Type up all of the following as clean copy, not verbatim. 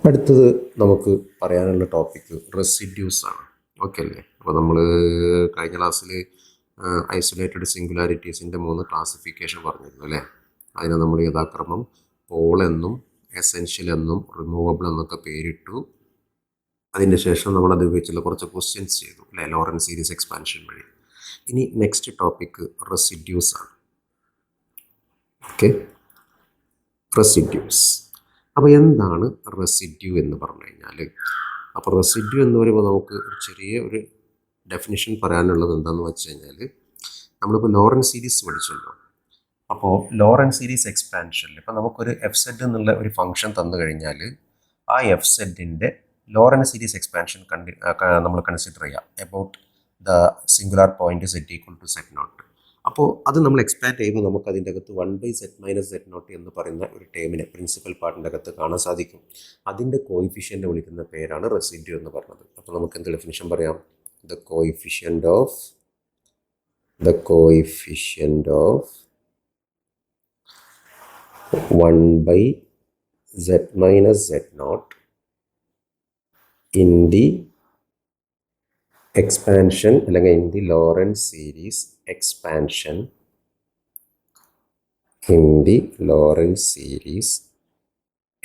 അടുത്തത് നമുക്ക് പറയാനുള്ള ടോപ്പിക്ക് റെസിഡ്യൂസ് ആണ്. ഓക്കെ അല്ലേ? അപ്പോൾ നമ്മൾ കഴിഞ്ഞ ക്ലാസ്സിൽ ഐസൊലേറ്റഡ് സിംഗുലാരിറ്റീസിൻ്റെ 3 ക്ലാസിഫിക്കേഷൻ പറഞ്ഞിരുന്നു അല്ലേ? അതിനെ നമ്മൾ യഥാക്രമം പോൾ എന്നും എസെൻഷ്യൽ എന്നും റിമൂവബിൾ എന്നൊക്കെ പേരിട്ടു. അതിൻ്റെ ശേഷം നമ്മൾ അത് ഉപയോഗിച്ചുള്ള കുറച്ച് ക്വസ്റ്റ്യൻസ് ചെയ്തു അല്ലേ, ലോറൻസ് സീരീസ് എക്സ്പാൻഷൻ വഴി. ഇനി നെക്സ്റ്റ് ടോപ്പിക്ക് റെസിഡ്യൂസ് ആണ്. Okay, residues. അപ്പോൾ എന്താണ് റെസിഡ്യൂ എന്ന് പറഞ്ഞു കഴിഞ്ഞാൽ, അപ്പോൾ റെസിഡ്യൂ എന്ന് പറയുമ്പോൾ നമുക്ക് ചെറിയ ഒരു ഡെഫിനിഷൻ പറയാനുള്ളത് എന്താണെന്ന് വെച്ച് കഴിഞ്ഞാൽ, നമ്മളിപ്പോൾ ലോറൻസ് സീരീസ് പഠിച്ചല്ലോ. അപ്പോൾ ലോറൻസ് സീരീസ് എക്സ്പാൻഷനിൽ ഇപ്പോൾ നമുക്കൊരു എഫ് സെഡ് എന്നുള്ള ഒരു ഫംഗ്ഷൻ തന്നു കഴിഞ്ഞാൽ ആ എഫ് സെഡിൻ്റെ ലോറൻസ് സീരീസ് എക്സ്പാൻഷൻ നമ്മൾ കൺസിഡർ ചെയ്യാം about the singular point z equal to set naught. അപ്പോൾ അത് നമ്മൾ എക്സ്പാൻഡ് ചെയ്യുമ്പോൾ നമുക്ക് അതിൻ്റെ അകത്ത് 1/z-z0 എന്ന് പറയുന്ന ഒരു ടേമിനെ പ്രിൻസിപ്പൽ പാർട്ടിൻ്റെ അകത്ത് കാണാൻ സാധിക്കും. അതിൻ്റെ കോയിഫിഷ്യൻ്റ് വിളിക്കുന്ന പേരാണ് റെസിഡ്യൂ എന്ന് പറഞ്ഞത്. അപ്പോൾ നമുക്ക് എന്ത് ഡെഫിനിഷൻ പറയാം? The coefficient of 1/z-z0 in the expansion അല്ലെങ്കിൽ in the Lorentz series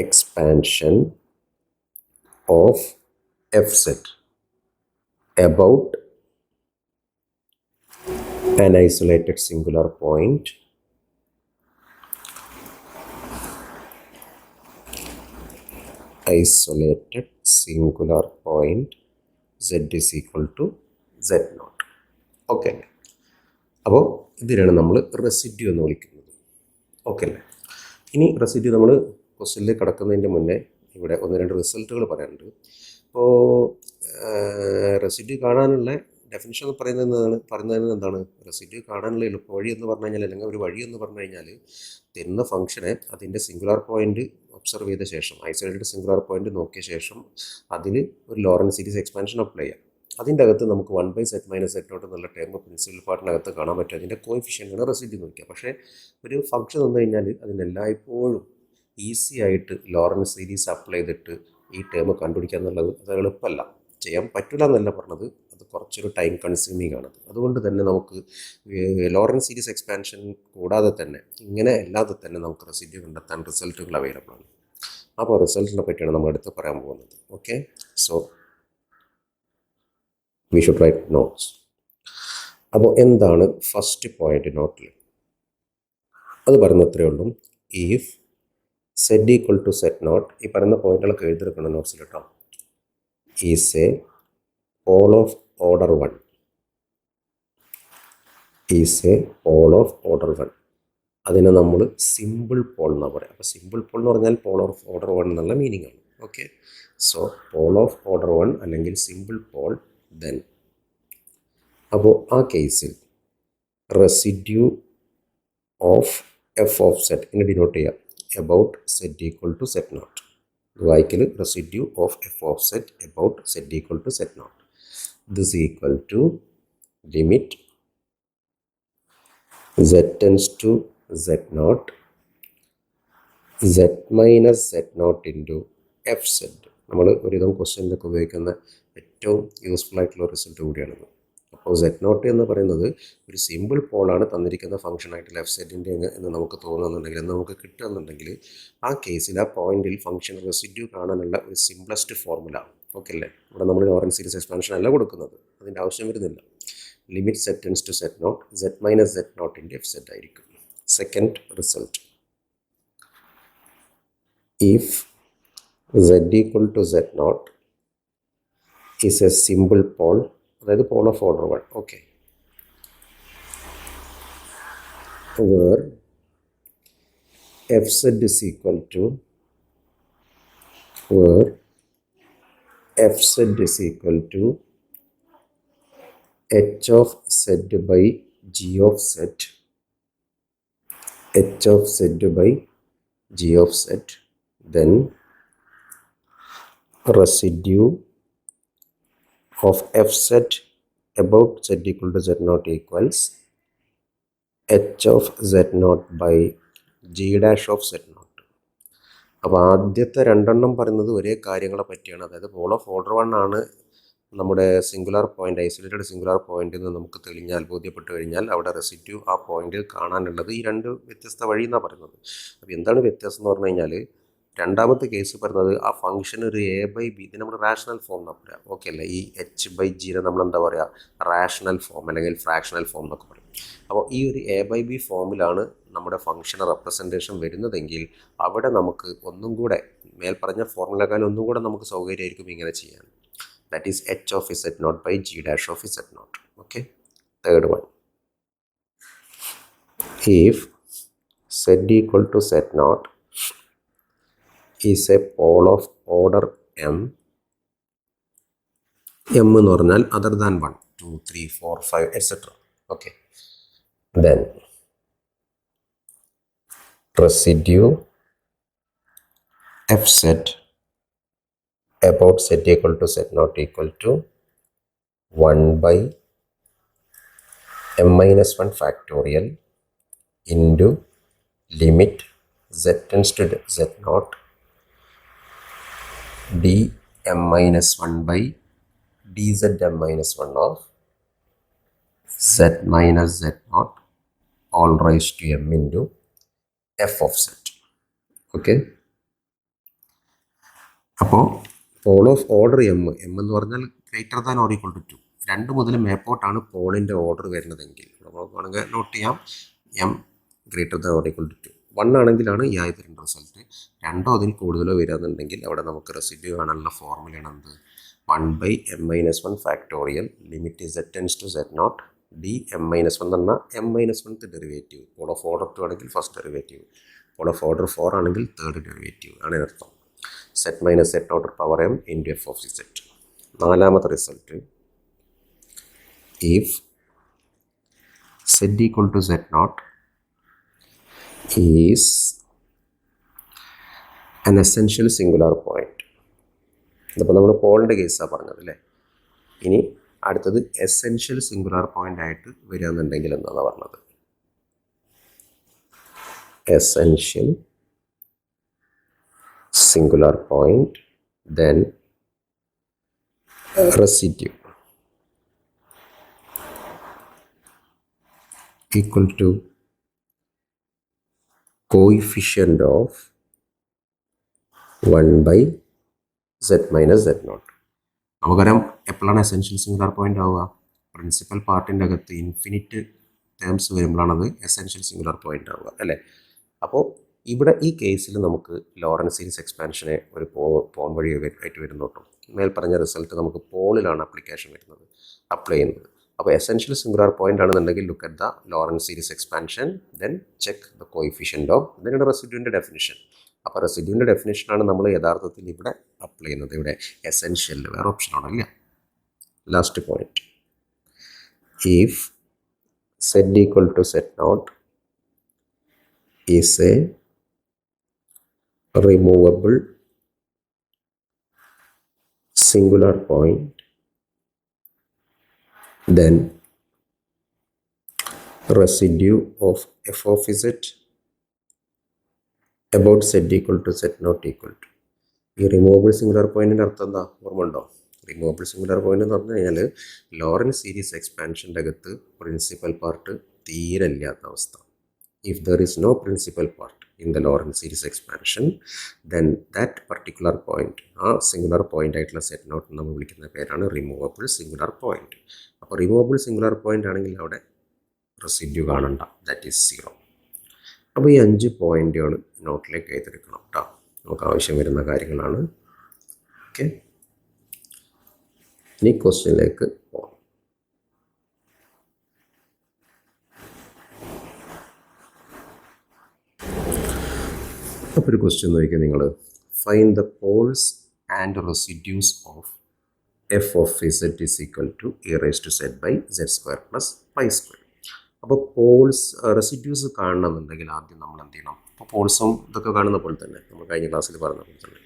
expansion of fz about an isolated singular point z is equal to z0. Okay, അപ്പോൾ ഇതിനാണ് നമ്മൾ റെസിഡ്യൂ എന്ന് വിളിക്കുന്നത്. ഓക്കെ അല്ലേ? ഇനി റെസിഡ്യൂ നമ്മൾ ക്വസ്റ്റ്യനിൽ കിടക്കുന്നതിൻ്റെ മുന്നേ ഇവിടെ 1-2 റിസൾട്ടുകൾ പറയാനുണ്ട്. അപ്പോൾ റെസിഡ്യൂ കാണാനുള്ള ഡെഫിനിഷൻ പറയുന്നത് എന്താണ്? റെസിഡ്യൂ കാണാനുള്ള എളുപ്പവഴി എന്ന് പറഞ്ഞു കഴിഞ്ഞാൽ, അല്ലെങ്കിൽ ഒരു വഴി എന്ന് പറഞ്ഞു കഴിഞ്ഞാൽ, തരുന്ന ഫംഗ്ഷനെ അതിൻ്റെ സിംഗുലാർ പോയിന്റ് ഒബ്സർവ് ചെയ്ത ശേഷം, ഐസൊലേറ്റഡ് സിംഗുലാർ പോയിന്റ് നോക്കിയ ശേഷം അതിൽ ഒരു ലോറൻസ് സീരീസ് എക്സ്പാൻഷൻ അപ്ലൈ ചെയ്യാം. അതിൻ്റെ അകത്ത് നമുക്ക് 1/z-z0 എന്നുള്ള ടേം പ്രിൻസിപ്പൽ പാർട്ടിനകത്ത് കാണാൻ പറ്റും. അതിൻ്റെ കോയിഫിഷ്യൻ്റാണ് റെസിഡ്യൂ നോക്കുക. പക്ഷേ ഒരു ഫംഗ്ഷൻ വന്നു കഴിഞ്ഞാൽ അതിനെല്ലായ്പ്പോഴും ഈസി ആയിട്ട് ലോറൻസ് സീരീസ് അപ്ലൈ ചെയ്തിട്ട് ഈ ടേം കണ്ടുപിടിക്കുക എന്നുള്ളത് അത് എളുപ്പമല്ല. ചെയ്യാൻ പറ്റില്ല എന്നല്ല പറഞ്ഞത്, അത് കുറച്ചൊരു ടൈം കൺസ്യൂമിങ് ആണ്. അതുകൊണ്ട് തന്നെ നമുക്ക് ലോറൻസ് സീരീസ് എക്സ്പാൻഷൻ കൂടാതെ തന്നെ ഇങ്ങനെ അല്ലാതെ തന്നെ നമുക്ക് റെസിഡ്യൂ കണ്ടെത്താൻ റിസൾട്ടുകൾ അവൈലബിൾ ആണ്. അപ്പോൾ റിസൾട്ടിനെ പറ്റിയാണ് നമ്മൾ അടുത്ത് പറയാൻ പോകുന്നത്. Okay, so we should write notes. അപ്പോൾ എന്താണ് ഫസ്റ്റ് പോയിന്റ് നോട്ടിൽ? അത് പറയുന്നത്രേ ഉള്ളൂ. If z equal to set naught, ഈ പറയുന്ന പോയിന്റുകളൊക്കെ എഴുതിയെടുക്കണം നോട്ട്സിൽ കേട്ടോ. Is a pole of order 1. അതിനെ നമ്മൾ സിമ്പിൾ പോൾ എന്നാണ് പറയുക. അപ്പോൾ സിമ്പിൾ പോൾ എന്ന് പറഞ്ഞാൽ പോൾ ഓഫ് ഓർഡർ 1 എന്നുള്ള മീനിങ് ആണ്. Okay, so pole of order 1 അല്ലെങ്കിൽ സിമ്പിൾ പോൾ. ദെൻ അപ്പോൾ ആ കേസിൽ residue of F of set ഇങ്ങനെ ഡിനോട്ട് ചെയ്യാം, about set equal to set naught. വായിക്കൽ residue of F of set about set equal to set naught. This equal to limit z tends to z0 z minus z0 into fz. നമ്മൾ ഒരുവിധം ക്വസ്റ്റ്യനിലൊക്കെ ഉപയോഗിക്കുന്ന ഏറ്റവും useful ആയിട്ടുള്ള result കൂടിയാണിത്. അപ്പോൾ z0 എന്ന് പറയുന്നത് ഒരു സിമ്പിൾ പോളാണ് തന്നിരിക്കുന്ന ഫംഗ്ഷൻ ആയിട്ടുള്ള എഫ് സെറ്റിൻ്റെ എന്ന് നമുക്ക് തോന്നുന്നുണ്ടെങ്കിൽ, എന്ന് നമുക്ക് കിട്ടുകയെന്നുണ്ടെങ്കിൽ, ആ കേസിൽ ആ പോയിന്റിൽ ഫംഗ്ഷൻ റെസിഡ്യൂ കാണാനുള്ള ഒരു സിംപ്ലസ്റ്റ് ഫോർമുല. ഓക്കെ അല്ലേ? ഇവിടെ നമ്മൾ ലോറൻസ് സീരീസ് എക്സ്പാൻഷൻ അല്ല കൊടുക്കുന്നത്, അതിൻ്റെ ആവശ്യം വരുന്നില്ല. Limit z tends to z0 z minus z0 into fz ആയിരിക്കും. Second result, if z equal to z0 is a simple pole, അതായത് pole of order 1, okay, where fz is equal to h of z by g of z, then residue of fz about z equal to z0 equals h of z0 by g dash of z0. അപ്പോൾ ആദ്യത്തെ രണ്ടെണ്ണം പറയുന്നത് ഒരേ കാര്യങ്ങളെ പറ്റിയാണ്. അതായത് pole of order 1 ആണ് നമ്മുടെ singular point, isolated singular point എന്ന് നമുക്ക് തെളിഞ്ഞാൽ, ബോധ്യപ്പെട്ട് കഴിഞ്ഞാൽ അവിടെ റെസിഡ്യൂ ആ പോയിന്റിൽ കാണാനുള്ളത് ഈ രണ്ട് വ്യത്യസ്ത വഴി എന്നാണ് പറയുന്നത്. അപ്പോൾ എന്താണ് വ്യത്യാസം എന്ന് പറഞ്ഞു കഴിഞ്ഞാൽ, രണ്ടാമത്തെ കേസ് പറയുന്നത് ആ ഫംഗ്ഷൻ ഒരു എ ബൈ ബി, ഇത് നമ്മൾ റാഷണൽ ഫോം എന്നാണ് പറയുക. ഓക്കെ അല്ലേ? ഈ എച്ച് ബൈ ജിനെ നമ്മൾ എന്താ പറയുക, റാഷണൽ ഫോം അല്ലെങ്കിൽ ഫ്രാക്ഷണൽ ഫോം എന്നൊക്കെ പറയും. അപ്പോൾ ഈ ഒരു എ ബൈ ബി ഫോമിലാണ് നമ്മുടെ ഫംഗ്ഷന് റെപ്രസെൻറ്റേഷൻ വരുന്നതെങ്കിൽ അവിടെ നമുക്ക് ഒന്നും കൂടെ മേൽപ്പറഞ്ഞ ഫോർമുലക്കാൽ ഒന്നും കൂടെ നമുക്ക് സൗകര്യമായിരിക്കും ഇങ്ങനെ ചെയ്യാൻ. That is h of z naught by g dash of z naught. Okay. Third one. If z equal to z naught is a pole of order m എന്ന് പറഞ്ഞാൽ other than 1, 2, 3, 4, 5, etc. Okay. Then residue fz about z equal to z naught equal to 1 by m minus 1 factorial into limit z tends to z naught d m minus 1 by dz m minus 1 of z minus z naught all raised to m into f of z. Okay. അപ്പോൾ pole of order M എന്ന് പറഞ്ഞാൽ greater than or equal to 2, 2 മുതൽ മേപ്പോട്ടാണ് പോളിൻ്റെ order വരുന്നതെങ്കിൽ നമുക്ക് വേണമെങ്കിൽ note ചെയ്യാം, M greater than or equal to 2. 1 ആണെങ്കിലാണ് ഈ ആദ്യത്തെ രണ്ട് റിസൾട്ട്. 2 അതിൽ കൂടുതലോ വരികയെന്നുണ്ടെങ്കിൽ അവിടെ നമുക്ക് റെസിഡ്യൂ കാണാനുള്ള ഫോർമുലയാണ് എന്ത്, 1 by m minus 1 factorial limit z tends to z naught d m minus 1 എന്ന് പറഞ്ഞാൽ m minus 1th derivative, pole of order 2 ആണെങ്കിൽ first derivative, pole of order 4 ആണെങ്കിൽ തേർഡ് ഡെറിവേറ്റീവ് ആണ് ഇതിനർത്ഥം. z minus z naught power m into f of z. നാലാമത്തെ result, if z equal to z naught is an essential singular point. ഇതിപ്പോൾ നമ്മൾ പോളിൻ്റെ കേസാണ് പറഞ്ഞത് അല്ലേ. ഇനി അടുത്തത് എസെൻഷ്യൽ സിംഗുലാർ പോയിന്റ് ആയിട്ട് വരികയെന്നുണ്ടെങ്കിൽ എന്നാണ് പറഞ്ഞത്, essential singular point, then residue equal to coefficient of 1 by z minus z naught. നമുക്കറിയാം എപ്പോഴാണ് എസെൻഷ്യൽ സിംഗുലാർ പോയിന്റ് ആവുക, പ്രിൻസിപ്പൽ പാർട്ടിൻ്റെ അകത്ത് ഇൻഫിനിറ്റ് ടേംസ് വരുമ്പോഴാണത് എസെൻഷ്യൽ സിംഗുലാർ പോയിന്റ് ആവുക അല്ലേ. അപ്പോൾ ഇവിടെ ഈ കേസിൽ നമുക്ക് ലോറൻസ് സീരീസ് എക്സ്പാൻഷനെ ഒരു പോൺ വഴി ആയിട്ട് വരുന്നു കേട്ടോ. മേൽ പറഞ്ഞ റിസൾട്ട് നമുക്ക് പോളിലാണ് ആപ്ലിക്കേഷൻ വരുന്നത്, അപ്ലൈ ചെയ്യുന്നത്. അപ്പോൾ എസെൻഷ്യൽ സിംഗുലാർ പോയിന്റ് ആണെന്നുണ്ടെങ്കിൽ look at the Lawrence series expansion, then check the coefficient of, ഇതിനാണ് റെസിഡ്യൂവിൻ്റെ ഡെഫിനിഷൻ. അപ്പോൾ റെസിഡ്യൂവിൻ്റെ ഡെഫിനിഷനാണ് നമ്മൾ യഥാർത്ഥത്തിൽ ഇവിടെ അപ്ലൈ ചെയ്യുന്നത്. ഇവിടെ എസെൻഷ്യൽ വേറെ ഓപ്ഷൻ ആണല്ല. Last point, if z equal to z naught is a removable singular point, then residue of f of z about z equal to z naught equal to, ഈ removable singular പോയിന്റിൻ്റെ അർത്ഥം എന്താ ഓർമ്മ ഉണ്ടോ? Removable singular point എന്ന് പറഞ്ഞു കഴിഞ്ഞാൽ Lawrence series എക്സ്പാൻഷൻ്റെ അകത്ത് principal part തീരെ ഇല്ലാത്ത അവസ്ഥ. If there is no principal part in the Lorentz series expansion, then that particular point, ആ സിംഗുലാർ പോയിന്റ് ആയിട്ടുള്ള സെറ്റ് നോട്ട് നമ്മൾ വിളിക്കുന്ന പേരാണ് റിമൂവബിൾ സിംഗുലാർ പോയിന്റ്. അപ്പോൾ റിമൂവബിൾ സിംഗുലാർ പോയിന്റ് ആണെങ്കിൽ അവിടെ റെസിഡ്യൂ കാണണ്ട, ദാറ്റ് ഈസ് 0. അപ്പോൾ ഈ 5 പോയിന്റുകൾ നോട്ടിലേക്ക് എഴുതിയെടുക്കണം കേട്ടോ, നമുക്ക് ആവശ്യം വരുന്ന കാര്യങ്ങളാണ്. ഓക്കെ, ഇനി ക്വസ്റ്റ്യനിലേക്ക് പോകാം. അപ്പോൾ ഒരു ക്വസ്റ്റ്യൻ നോക്കിയാൽ നിങ്ങൾ, find the poles and residues of F of z is equal to e raised to z by z square plus pi square. അപ്പോൾ പോൾസ് റെസിഡ്യൂസ് കാണണമെന്നുണ്ടെങ്കിൽ ആദ്യം നമ്മൾ എന്ത് ചെയ്യണം? അപ്പോൾ പോൾസും ഇതൊക്കെ കാണുന്ന പോലെ തന്നെ നമ്മൾ കഴിഞ്ഞ ക്ലാസ്സിൽ പറഞ്ഞ പോലെ തന്നെ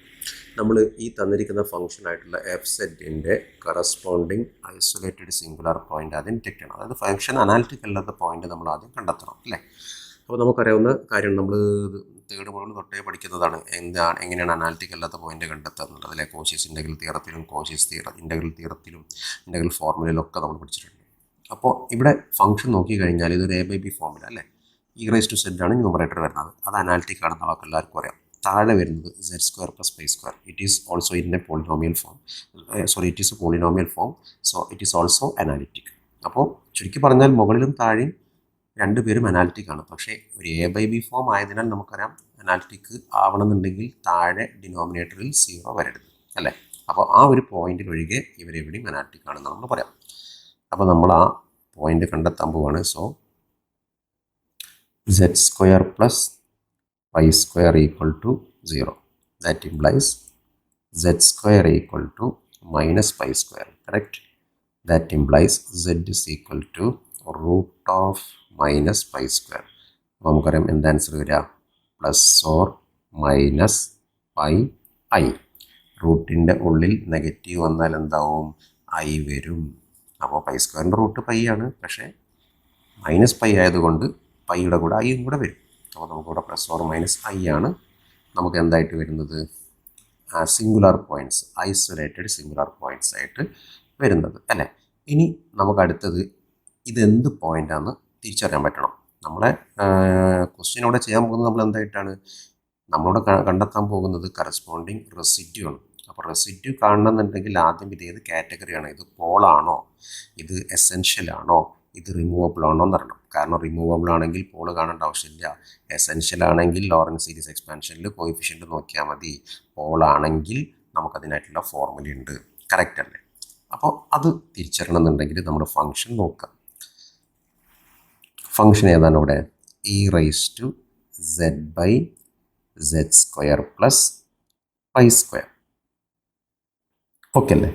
നമ്മൾ ഈ തന്നിരിക്കുന്ന ഫംഗ്ഷൻ ആയിട്ടുള്ള എഫ് സെറ്റിൻ്റെ കറസ്പോണ്ടിങ് ഐസൊലേറ്റഡ് സിംഗുലാർ പോയിന്റ് ആദ്യം ഡിറ്റക്ട് ചെയ്യണം. അതായത് ഫംഗ്ഷൻ അനാലിറ്റിക് അല്ലാത്ത പോയിന്റ് നമ്മൾ ആദ്യം കണ്ടെത്തണം അല്ലേ. അപ്പോൾ നമുക്കറിയാവുന്ന കാര്യം നമ്മൾ തേർഡ് മോഡൽ തൊട്ടേ പഠിക്കുന്നതാണ് എങ്ങനെയാണ് അനാലിറ്റിക് അല്ലാത്ത പോയിന്റ് കണ്ടെത്തുക എന്നുള്ളത്. അതിലെ കോഷ്യസ് ഇൻ്റഗ്രൽ തിയറത്തിലും കോഷ്യസ് ഇൻ്റഗ്രൽ തിയറത്തിലും ഇൻ്റഗ്രൽ ഫോർമുലയിലും ഒക്കെ നമ്മൾ പഠിച്ചിട്ടുണ്ട്. അപ്പോൾ ഇവിടെ ഫംഗ്ഷൻ നോക്കിക്കഴിഞ്ഞാൽ ഇതൊരു A/B ഫോർമുല അല്ലേ. e⁻z ആണ് ന്യൂമറേറ്റർ വരുന്നത്. അത് അനാലിറ്റിക് ആണെന്ന് നമുക്ക് എല്ലാവർക്കും അറിയാം. താഴെ വരുന്നത് z² + π². It is also in a polynomial form. It is a polynomial form. So it is also analytic. അപ്പോൾ ചുരുക്കി പറഞ്ഞാൽ മുകളിലും താഴെയും രണ്ടുപേരും അനാലിറ്റിക് ആണ്. പക്ഷേ ഒരു A/B ഫോം ആയതിനാൽ നമുക്കറിയാം അനാലിറ്റിക് ആവണമെന്നുണ്ടെങ്കിൽ താഴെ ഡിനോമിനേറ്ററിൽ 0 വരരുത് അല്ലേ. അപ്പോൾ ആ ഒരു പോയിന്റിൽ ഒഴികെ ഇവരെവിടെയും അനാലിറ്റിക് ആണെന്ന് നമ്മൾ പറയാം. അപ്പോൾ നമ്മൾ ആ പോയിന്റ് കണ്ടെത്താൻ പോവുകയാണ്. So z² + π² = 0. That implies z² = -π². Correct? That implies z is equal to √−π². അപ്പോൾ നമുക്കറിയാം എന്താ ആൻസർ വരിക, +or-πi. റൂട്ടിൻ്റെ ഉള്ളിൽ നെഗറ്റീവ് വന്നാൽ എന്താവും, i വരും. അപ്പോൾ π² റൂട്ട് π ആണ്, പക്ഷേ -π ആയതുകൊണ്ട് പൈയുടെ കൂടെ ഐയും കൂടെ വരും. അപ്പോൾ നമുക്കിവിടെ +or-i ആണ് നമുക്ക് എന്തായിട്ട് വരുന്നത്, singular points, isolated singular points ആയിട്ട് വരുന്നത് അല്ലേ. ഇനി നമുക്ക് അടുത്തത് ഇതെന്ത് പോയിൻ്റാണെന്ന് തിരിച്ചറിയാൻ പറ്റണം. നമ്മളെ ക്വസ്റ്റ്യനോടെ ചെയ്യാൻ പോകുന്നത് നമ്മൾ എന്തായിട്ടാണ്, നമ്മളോട് കണ്ടെത്താൻ പോകുന്നത് കറസ്പോണ്ടിങ് റെസിഡ്യൂ ആണ്. അപ്പോൾ റെസിഡ്യൂ കാണണമെന്നുണ്ടെങ്കിൽ ആദ്യം ഇത് ഏത് കാറ്റഗറിയാണ്, ഇത് പോളാണോ, ഇത് എസെൻഷ്യൽ ആണോ, ഇത് റിമൂവബിൾ ആണോ എന്നറിയണം. കാരണം റിമൂവബിൾ ആണെങ്കിൽ പോൾ കാണേണ്ട ആവശ്യമില്ല. എസെൻഷ്യൽ ആണെങ്കിൽ ലോറൻസ് സീരീസ് എക്സ്പാൻഷനിൽ കോയിഫിഷ്യൻ്റ് നോക്കിയാൽ മതി. പോൾ ആണെങ്കിൽ നമുക്കതിനായിട്ടുള്ള ഫോർമുല ഉണ്ട്. കറക്റ്റ് അല്ലേ. അപ്പോൾ അത് തിരിച്ചറിയണം എന്നുണ്ടെങ്കിൽ നമ്മൾ ഫംഗ്ഷൻ നോക്കാം. ഫംഗ്ഷൻ ഏതാണ് ഇവിടെ, e⁻z/z² + π². ഓക്കെ അല്ലേ.